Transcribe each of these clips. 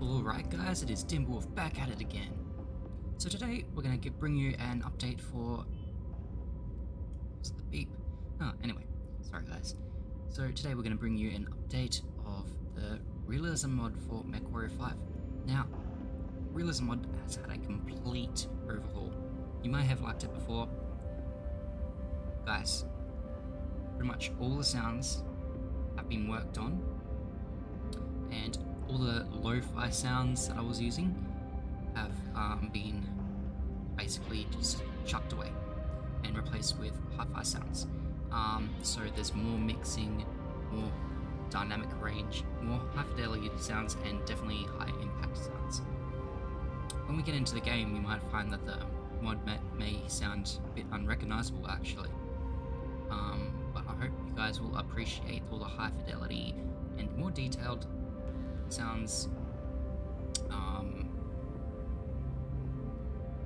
Alright guys, it is Timberwolf back at it again. So today we're going to bring you an update for... What's the beep? Anyway, sorry guys. So today we're going to bring you an update of the Realism mod for Mechwarrior 5. Now, Realism mod has had a complete overhaul. You may have liked it before. Guys, pretty much all the sounds have been worked on, and all the lo-fi sounds that I was using have been basically just chucked away and replaced with hi-fi sounds. So there's more mixing, more dynamic range, more high fidelity sounds, and definitely high impact sounds. When we get into the game, you might find that the mod may sound a bit unrecognizable actually. But I hope you guys will appreciate all the high fidelity and more detailed sounds,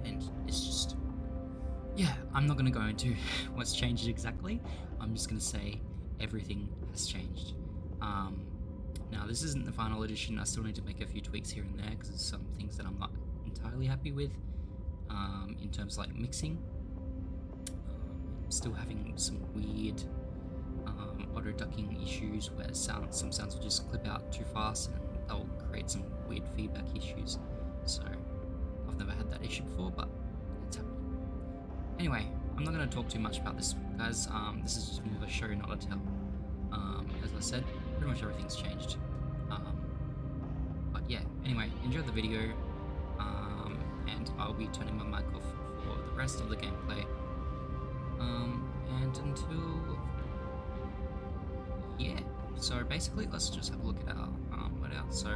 and it's just, yeah, I'm not going to go into what's changed exactly. I'm just going to say everything has changed. Now this isn't the final edition. I still need to make a few tweaks here and there because there's some things that I'm not entirely happy with, in terms of like mixing. I'm still having some weird auto ducking issues where some sounds will just clip out too fast and they'll create some weird feedback issues. So I've never had that issue before, but it's happening. Anyway, I'm not going to talk too much about this, guys. This is just more of a show, not a tell. As I said, pretty much everything's changed. But yeah, anyway, enjoy the video, and I'll be turning my mic off for the rest of the gameplay. And until... yeah, so basically let's just have a look at our loadout. So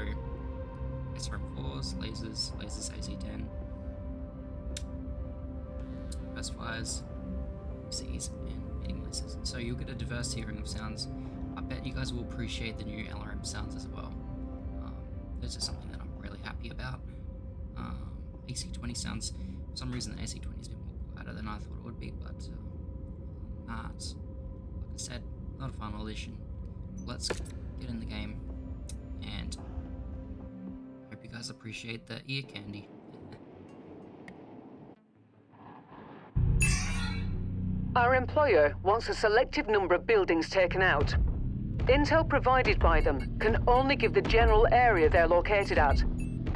SRM4s, lasers AC-10, burst fires, Cs, and hitting lasers. So you'll get a diverse hearing of sounds. I bet you guys will appreciate the new LRM sounds as well. This is something that I'm really happy about. AC-20 sounds, for some reason the AC-20 is a bit more quieter than I thought it would be, but like I said, not a final edition. Let's get in the game, and hope you guys appreciate the ear candy. Our employer wants a selected number of buildings taken out. Intel provided by them can only give the general area they're located at.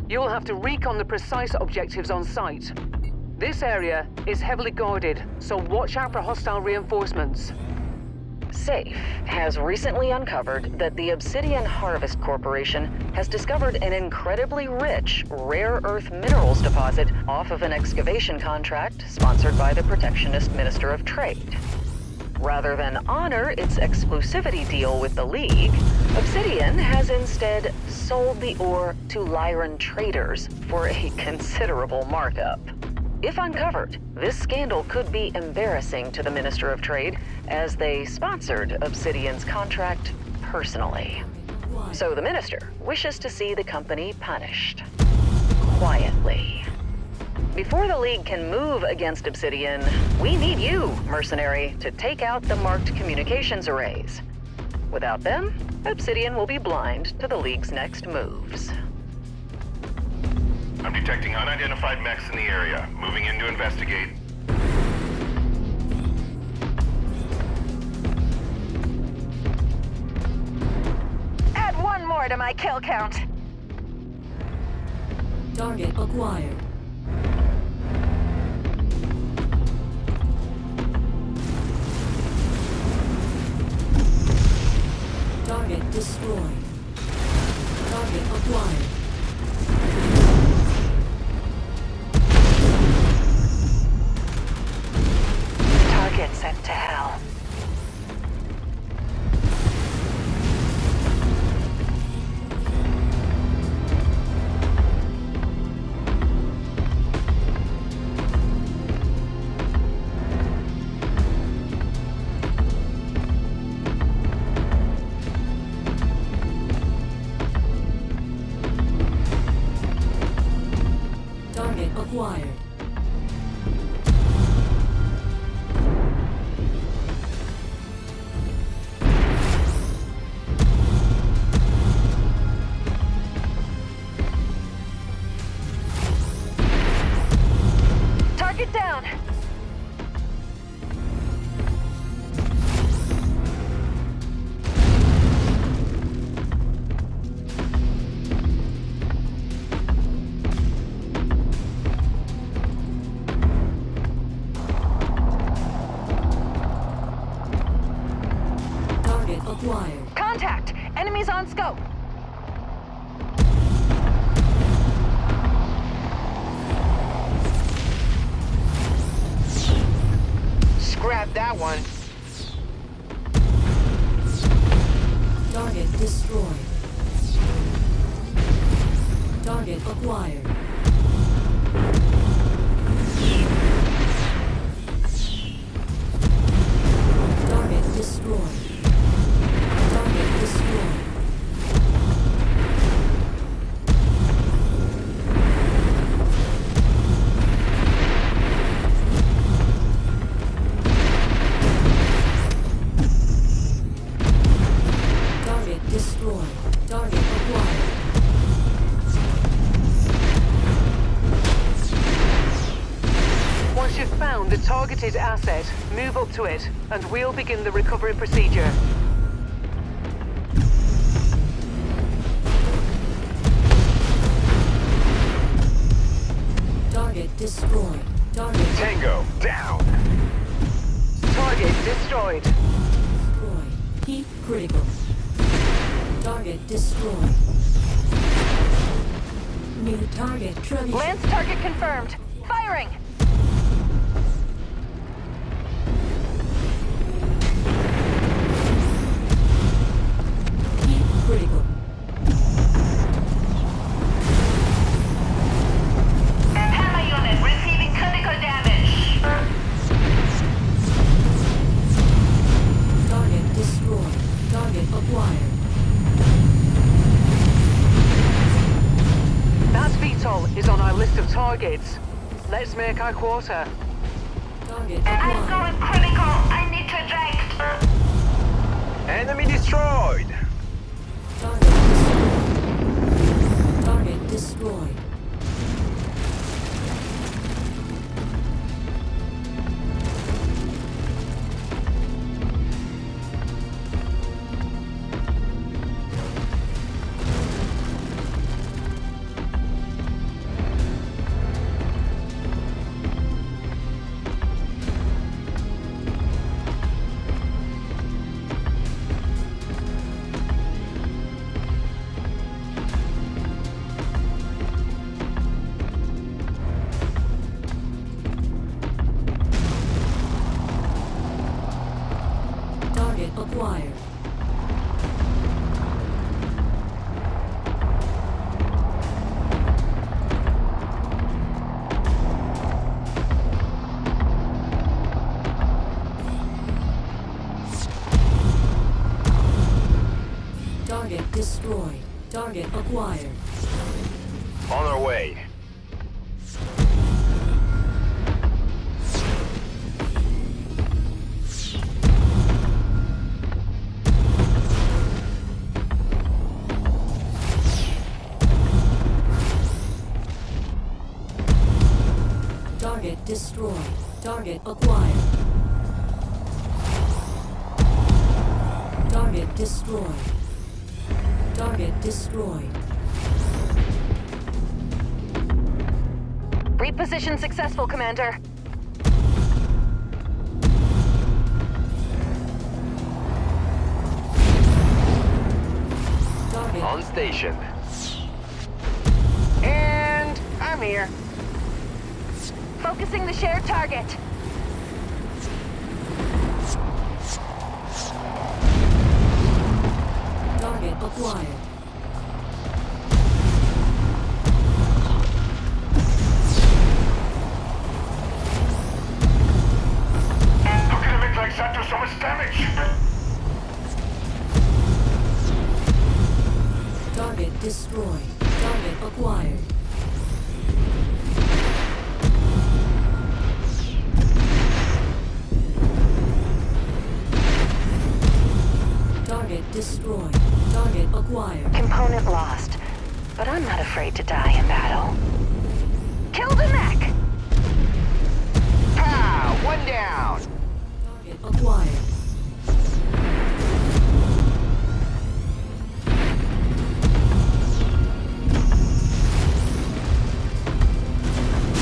You'll have to recon the precise objectives on site. This area is heavily guarded, so watch out for hostile reinforcements. SAFE has recently uncovered that the Obsidian Harvest Corporation has discovered an incredibly rich rare earth minerals deposit off of an excavation contract sponsored by the protectionist Minister of Trade. Rather than honor its exclusivity deal with the League, Obsidian has instead sold the ore to Lyran traders for a considerable markup. If uncovered, this scandal could be embarrassing to the Minister of Trade, as they sponsored Obsidian's contract personally. So the Minister wishes to see the company punished. Quietly. Before the League can move against Obsidian, we need you, Mercenary, to take out the marked communications arrays. Without them, Obsidian will be blind to the League's next moves. I'm detecting unidentified mechs in the area. Moving in to investigate. Add one more to my kill count. Target acquired. Target destroyed. Target acquired. Target sent to hell. Target acquired. that one. Target destroyed. Target acquired. Target destroyed. Target destroyed. Target destroyed. Target acquired. Once you've found the targeted asset, move up to it, and we'll begin the recovery procedure. Target destroyed. Target Tango, down. Target destroyed. destroyed. Heat critical. Target destroyed. New target trebuchet. Lance target confirmed. Firing! Heat critical. Hammer unit receiving critical damage. Target destroyed. Target acquired. That VTOL is on our list of targets. Let's make our quarter. Target I'm acquired. going critical. I need to eject. Enemy destroyed. Target destroyed. Target acquired. Target destroyed. Target acquired. On our way. Target destroyed. Target acquired. Target destroyed. Target destroyed. Reposition successful, Commander. Target On station. And I'm here. Focusing the shared target. target acquired. How can it make like that do so much damage? Target destroyed. Target acquired. Target destroyed. Target acquired. Component lost. But I'm not afraid to die in battle. Kill the mech! Pow! One down! Target acquired.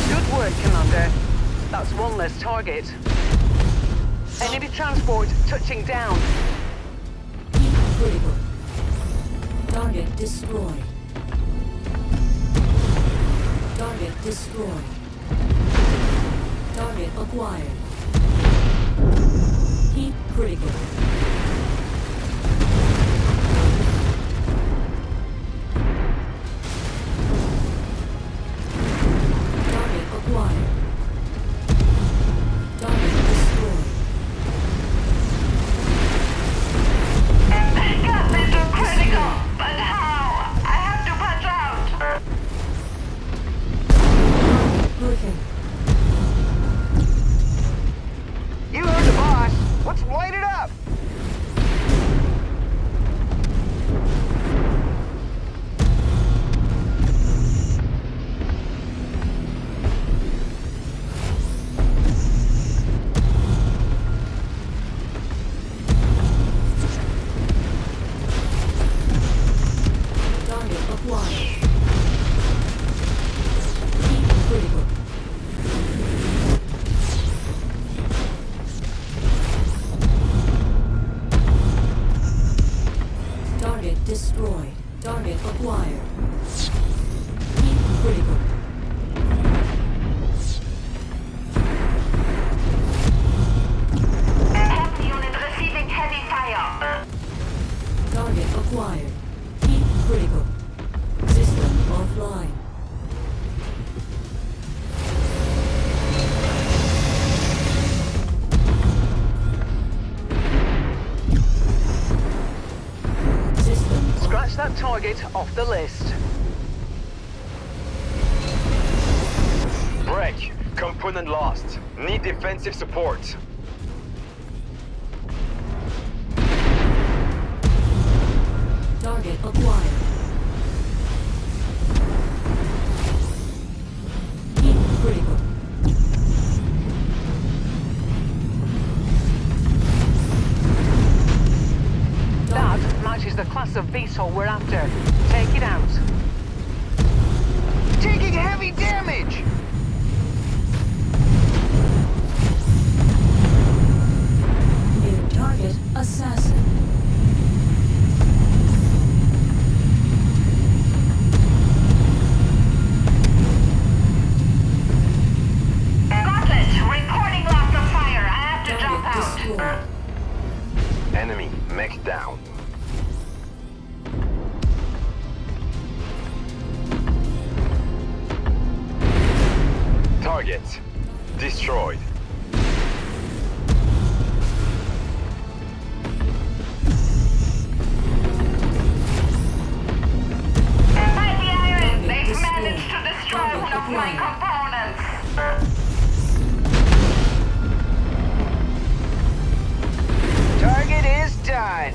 Good work, Commander. That's one less target. Enemy transport touching down. Heat critical. Target destroyed. Target destroyed. Target acquired. Heat critical. Target acquired. Target destroyed. Backup mission critical, but how? I have to punch out. Griffin. You heard the boss. Let's light it up. Target acquired. Heat critical. Target destroyed. Target acquired. Heat critical. Heavy unit receiving heavy fire. Target acquired. Heat critical. System offline. System Scratch that target off the list. Break. Component lost. Need defensive support. target acquired. Heat critical. That matches the class of VTOL we're after. Take it out. Taking heavy damage! New target assassin. Gauntlet, reporting loss of fire. I have to jump Target out. destroyed. Enemy mech down. Target destroyed. Mighty Iron, they've managed to destroy one of my components. Target is done.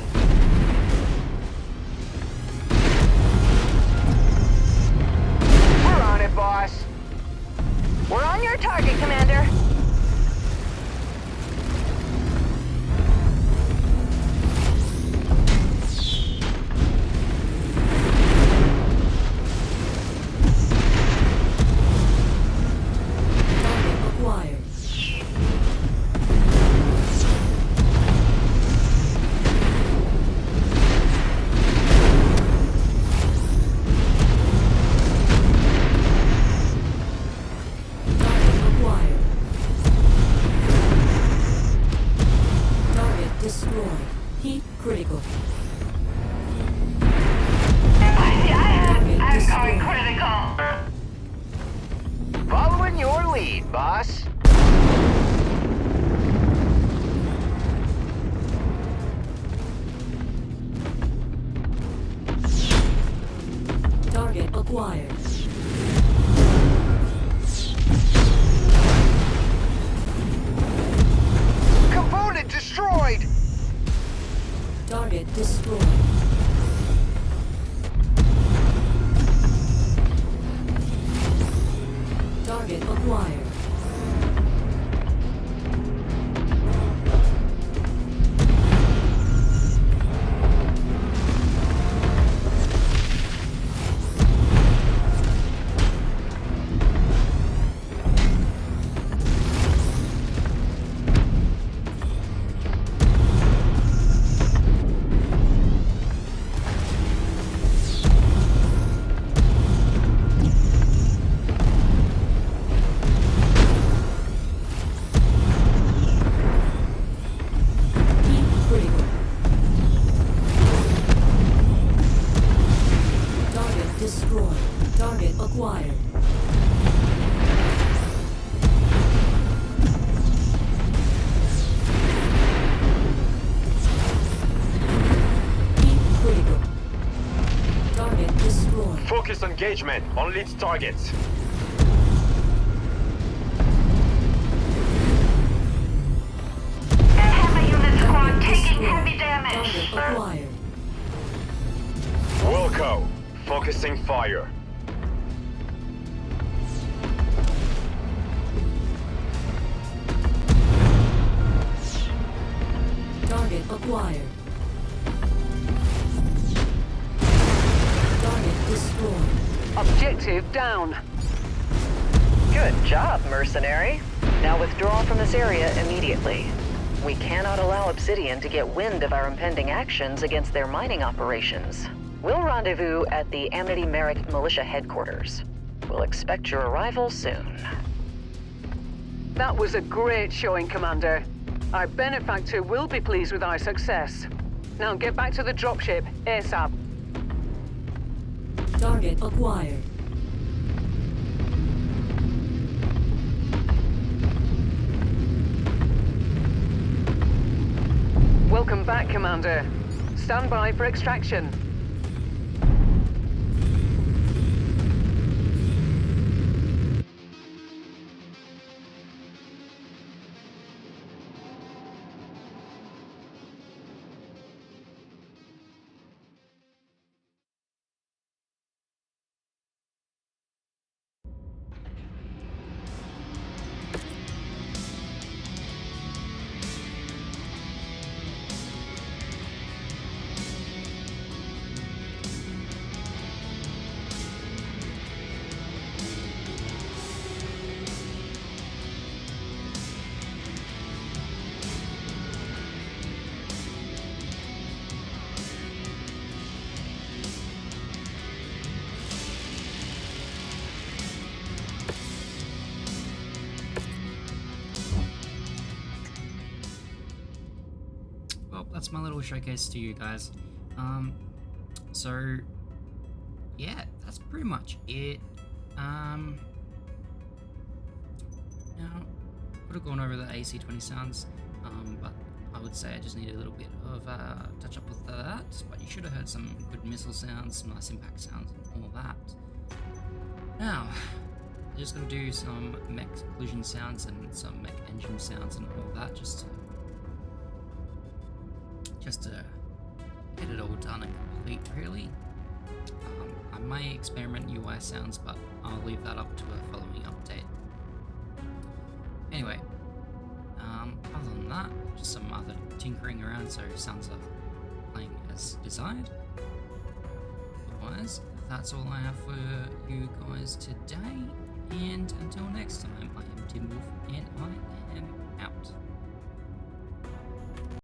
We're on it, boss. We're on your target, Commander. Target acquired. Target acquired. Target destroyed. Heat critical. Mighty Iron, Target I'm destroyed. going critical. Following your lead, boss. Target acquired. Component destroyed. Target destroyed. Target acquired. Target acquired. Heat critical. Target destroyed. Focus engagement on lead targets. Hammer unit squad Target taking destroyed. heavy damage. Target acquired. Wilco, focusing fire. Target acquired. Target destroyed. Objective down. Good job, mercenary. Now withdraw from this area immediately. We cannot allow Obsidian to get wind of our impending actions against their mining operations. We'll rendezvous at the Amity Merrick Militia Headquarters. We'll expect your arrival soon. That was a great showing, Commander. Our benefactor will be pleased with our success. Now get back to the dropship, ASAP. Target acquired. Welcome back, Commander. Stand by for extraction. Well, that's my little showcase to you guys. So yeah, that's pretty much it. Now would have gone over the AC-20 sounds, but I would say I just need a little bit of touch up with that. But you should have heard some good missile sounds, some nice impact sounds, and all that. Now, I'm just gonna do some mech collision sounds and some mech engine sounds and all that, just to get it all done and complete, really. I may experiment UI sounds, but I'll leave that up to a following update. Anyway, other than that, just some other tinkering around, so sounds are playing as desired. Otherwise, that's all I have for you guys today, and until next time, I am